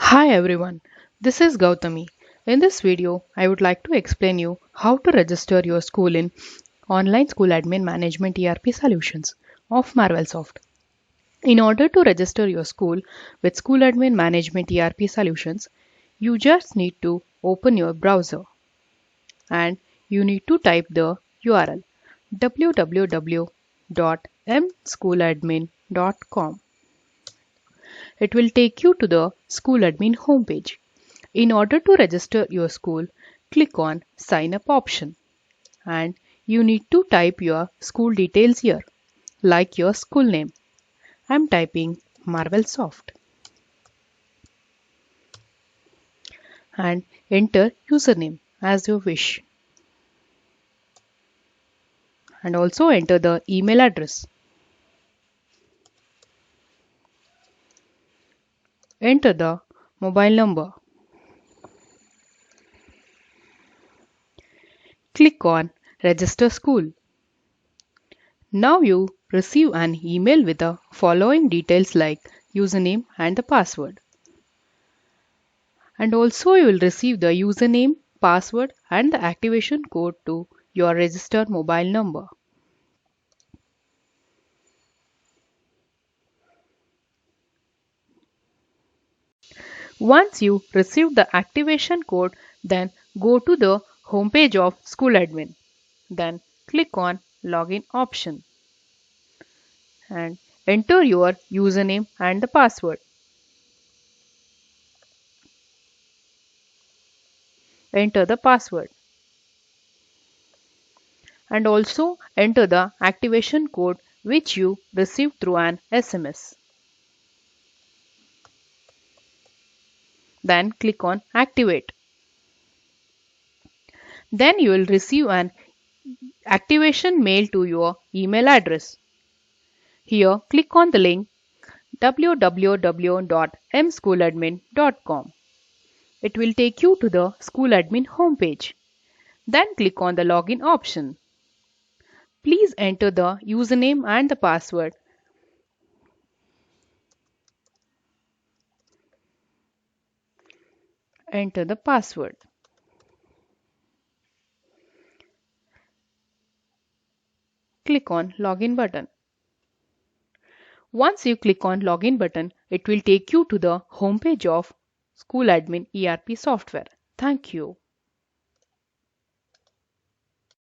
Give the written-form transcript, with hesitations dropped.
Hi everyone, this is Gautami. In this video, I would like to explain you how to register your school in Online School Admin Management ERP Solutions of MarvelSoft. In order to register your school with School Admin Management ERP Solutions, you just need to open your browser and you need to type the URL www.mschooladmin.com. It will take you to the School Admin homepage. In order to register your school, click on Sign Up option and you need to type your school details here, like your school name. I'm typing MarvelSoft and enter username as you wish. And also enter the email address. Enter the mobile number. Click on Register School. Now you receive an email with the following details like username and the password. And also you will receive the username, password and the activation code to your registered mobile number. Once you receive the activation code, then go to the homepage of School Admin. Then click on Login option and enter your username and the password. Enter the password and also enter the activation code which you received through an SMS. Then click on Activate. Then you will receive an activation mail to your email address. Here click on the link www.mschooladmin.com. It will take you to the School Admin homepage. Then click on the Login option. Please enter the username and the password. Enter the password. Click on Login button. Once you click on Login button, it will take you to the homepage of School Admin ERP software. Thank you.